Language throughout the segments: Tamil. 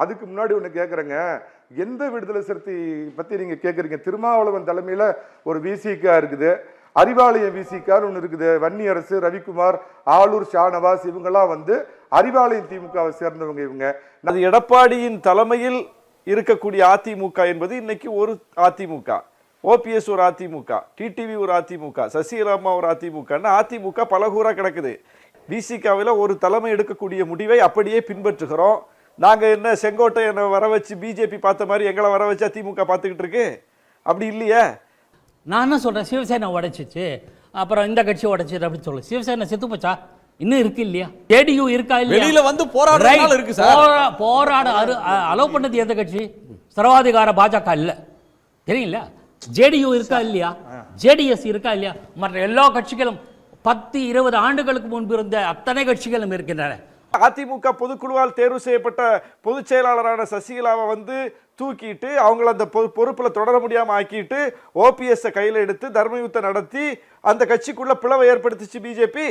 அதுக்கு முன்னாடி ஒன்று கேட்குறேங்க, எந்த விடுதலை சிறுத்தை பற்றி நீங்கள் கேட்குறீங்க? திருமாவளவன் தலைமையில் ஒரு விசிகா இருக்குது, அறிவாலயம் விசிகான்னு ஒன்று இருக்குது. வன்னியரசு, ரவிக்குமார், ஆளூர் ஷானவாஸ் இவங்கெல்லாம் வந்து அறிவாலயம் திமுகவை சேர்ந்தவங்க. இவங்க அது எடப்பாடியின் தலைமையில் இருக்கக்கூடிய அதிமுக என்பது இன்னைக்கு ஒரு அதிமுக, ஓபிஎஸ் ஒரு அதிமுக, டிடிவி ஒரு அதிமுக, சசிகலாமா ஒரு அதிமுக, அதிமுக பலகூறா கிடக்குது. விசிகாவில் ஒரு தலைமை எடுக்கக்கூடிய முடிவை அப்படியே பின்பற்றுகிறோம். நாங்கள் என்ன செங்கோட்டையனை வர வச்சு பிஜேபி பார்த்த மாதிரி எங்களை வர வச்சா திமுக பார்த்துக்கிட்டு இருக்கு? அப்படி இல்லையே. நான் என்ன சொல்கிறேன், சிவசேனை உடைச்சிச்சு, அப்புறம் இந்த கட்சி உடைச்சிது அப்படின்னு சொல்லு. சிவசேனை செத்து போச்சா? இன்னும் இருக்கு இல்லையா? ஜேடியு இருக்கா இல்லையா? வெளியில வந்து போராடுறதுனால இருக்கு சார். போராட அலோவ் பண்ணது எந்த கட்சி? சர்வாதிகார பாஜக இல்ல, தெரியல. ஜேடியு இருக்கா இல்லையா? ஜேடிஎஸ் இருக்கா இல்லையா? மற்ற எல்லா கட்சிகளும் 10-20 ஆண்டுகளுக்கு முன்பு இருந்த அத்தனை கட்சிகளும் இருக்கின்றன. அதிமுக பொதுக்குழுவால் தேர்வு செய்யப்பட்ட பொதுச் செயலாளரான சசிகலாவை வந்து தூக்கிட்டு அவங்கள அந்த பொறுப்புல தொடர முடியாம ஆக்கிட்டு ஓபிஎஸ் கையில எடுத்து தர்மயுத்தம் நடத்தி அந்த கட்சிக்குள்ள பிளவை ஏற்படுத்திச்சு பிஜேபி.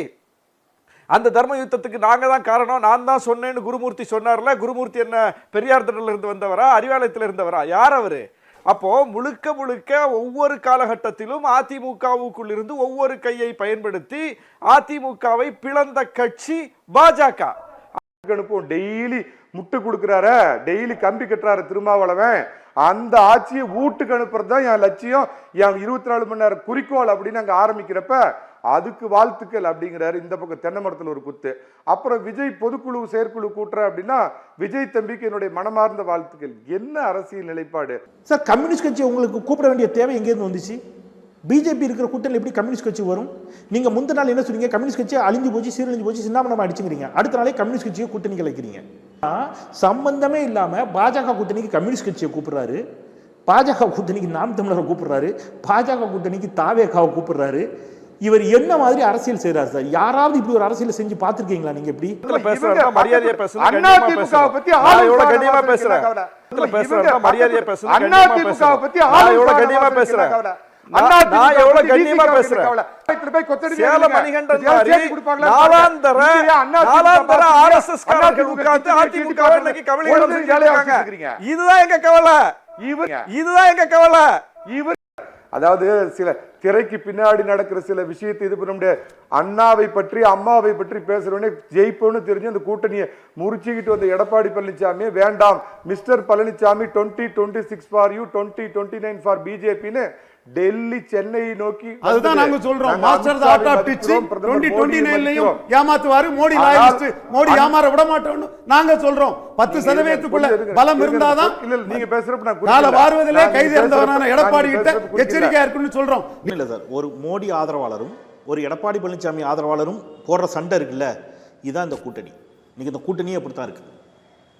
அந்த தர்ம யுத்தத்துக்கு நாங்க தான் காரணம், நான் தான் சொன்னேன்னு குருமூர்த்தி சொன்னார்ல. குருமூர்த்தி என்ன பெரியார் திடல்ல இருந்து வந்தவரா, அறிவாலயத்தில் இருந்தவரா? யார் அவரு? அப்போ முழுக்க முழுக்க ஒவ்வொரு காலகட்டத்திலும் அதிமுகவுக்குள் இருந்து ஒவ்வொரு கையை பயன்படுத்தி அதிமுகவை பிளந்த கட்சி பாஜக. டெய்லி முட்டு கொடுக்கிறார, டெய்லி கம்பி கட்டுறாரு திருமாவளவன். அந்த ஆட்சியை வீட்டுக்கு அனுப்புறது தான் என் லட்சியம், என் 24 மணி நேரம் குறிக்கோள் அப்படின்னு அங்க ஆரம்பிக்கிறப்ப அதுக்கு வாழ்த்துக்கள் அப்படிங்கிறாரு. இந்த பக்கம் தென்னை மரத்தில் ஒரு குத்து. அப்புறம் விஜய் பொதுக்குழு செயற்குழு கூட்டுற அப்படின்னா விஜய் தம்பிக்கு என்னுடைய மனமார்ந்த வாழ்த்துக்கள். என்ன அரசியல் நிலைப்பாடு சார்? கம்யூனிஸ்ட் கட்சி உங்களுக்கு கூப்பிட வேண்டிய தேவை எங்கேருந்து வந்துச்சு? பிஜேபி இருக்கிற கூட்டத்தில் எப்படி கம்யூனிஸ்ட் கட்சி வரும்? நீங்க முந்தின நாள் என்ன சொன்னீங்க? கம்யூனிஸ்ட் கட்சி அழிஞ்சு போச்சு, சீரழிஞ்சு போச்சு, சின்னாமணம் அடிச்சுக்கிறீங்க. அடுத்த நாளே கம்யூனிஸ்ட் கட்சியை கூட்டணி கலைக்கிறீங்க. சம்பந்தமே இல்லாம பாஜக கூட்டணிக்கு கம்யூனிஸ்ட் கட்சியை கூப்பிடுறாரு, பாஜக கூட்டணிக்கு நாம் தமிழரை கூப்பிடுறாரு, பாஜக கூட்டணிக்கு தாவேகாவை கூப்பிடுறாரு. இவர் என்ன மாதிரி அரசியல் செய்யறாரு சார்? யாராவது இப்படி ஒரு அரசியல் செஞ்சு பாத்துருக்கீங்களா? நீங்க எப்படி மரியாதையா பேசுறேன், அதிமுகவை பத்தி எவ்வளவு கண்ணியமா பேசுறேன், மரியாதையா பேசுறேன், அதிமுகவை பத்தி எவ்வளவு கண்ணியமா பேசுறேன், நான் எவ்வளவு கண்ணியமா பேசுறேன். சேலம் மணிகண்டன் நாளாந்தர ஆர்எஸ்எஸ் காரர்கள் உட்கார்ந்து அதிமுக இன்னைக்கு கவலை. இதுதான் எங்க கவலை, இதுதான் எங்க கவலை. அதாவது சில திரைக்கு பின்னாடி நடக்கிற சில விஷயத்தை இது பண்ண முடியாது. அண்ணாவை பற்றி அம்மாவை பற்றி பேசுறவனே ஜெயிப்போன்னு தெரிஞ்சு அந்த கூட்டணியை முறிச்சுக்கிட்டு வந்த எடப்பாடி பழனிசாமி வேண்டாம் mister Palaniswami 2026 for you, 2029 for பிஜேபின்னு டெல்லி சென்னையை நோக்கி. அதுதான் நாங்க சொல்றோம். Master the art of teaching 2029லயும் ஏமாத்துவாரு மோடி, லாயலிஸ்ட் மோடி ஏமாற விட மாட்டோம்னு நாங்க சொல்றோம். 10% பலம் இருந்தாதான் இல்ல நீங்க பேசுறப்ப நான் கால வாருவதிலே கைது இருந்தவனான எடப்பாடி கிட்ட எச்சரிக்கையா இருக்குன்னு சொல்றோம். இல்ல சார், ஒரு மோடி ஆதரவாளரும் ஒரு எடப்பாடி பழனிசாமி ஆதரவாளரும் போடுற சண்டை இருக்குல்ல, இதுதான் இந்த கூட்டணி. இன்னைக்கு இந்த கூட்டணியே அப்படித்தான் இருக்கு.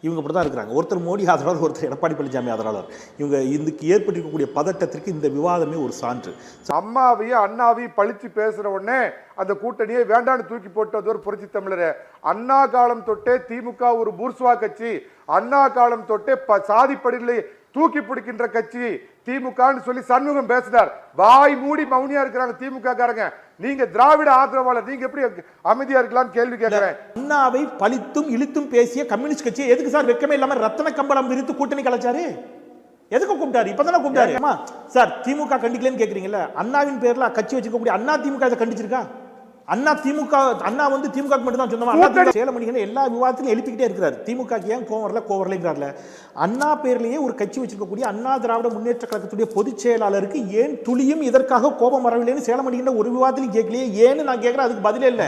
இவங்க அப்படி தான் இருக்கிறாங்க. ஒருத்தர் மோடி ஆதரவாளர், ஒருத்தர் எடப்பாடி பழனிசாமி ஆதரவாளர். இவங்க இதுக்கு ஏற்பட்டிருக்கக்கூடிய பதட்டத்திற்கு இந்த விவாதமே ஒரு சான்று. அம்மாவையும் அண்ணாவையும் பழிச்சு பேசுற உடனே அந்த கூட்டணியை வேண்டான்னு தூக்கி போட்டது ஒரு புரட்சி தமிழர். அண்ணா காலம் தொட்டே திமுக ஒரு பூர்ஸ்வா கட்சி, அண்ணா காலம் தொட்டே சாதிப்படிகளை தூக்கி பிடிக்கின்ற கட்சி திமுகன்னு சொல்லி சண்முகம் பேசினார். வாய் மூடி மௌனியா இருக்கிறாங்க திமுக காரங்க. நீங்க திராவிட ஆதரவாளர், நீங்க எப்படி அமைதியா இருக்கலாம் கேள்வி கேட்கிறேன். அண்ணாவை பழித்தும் இழுத்தும் பேசிய கம்யூனிஸ்ட் கட்சி எதுக்கு சார் வெக்கமே இல்லாம ரத்தன கம்பளம் விரித்து கூட்டணி கலைச்சாரு? எதுக்கு கூப்பிட்டாரு? இப்பதானே கூப்பிட்டாரு சார். திமுக கண்டிக்கலன்னு கேக்குறீங்கல்ல, அண்ணாவின் பேர்ல கட்சி வச்சுக்கக்கூடிய அண்ணா திமுக இதை கண்டிச்சிருக்கா? அண்ணா திமுக, அண்ணா வந்து திமுக மட்டும் தான் சொந்தமா. சேலமணிகன் எல்லா விவாதத்திலும் எழுப்பிக்கிட்டே இருக்கிறார். திமுக ஏன் கோவரல அண்ணா பேர்லயே ஒரு கட்சி வச்சிருக்கக்கூடிய அண்ணா திராவிட முன்னேற்ற கழகத்துடைய பொதுச் செயலாளருக்கு ஏன் துளியும் இதற்காக கோபம் வரவில்லைன்னு சேலமணிகன் ஒரு விவாதத்திலும் கேட்கலையே. ஏன்னு நான் கேட்கிறேன், அதுக்கு பதிலே இல்லை.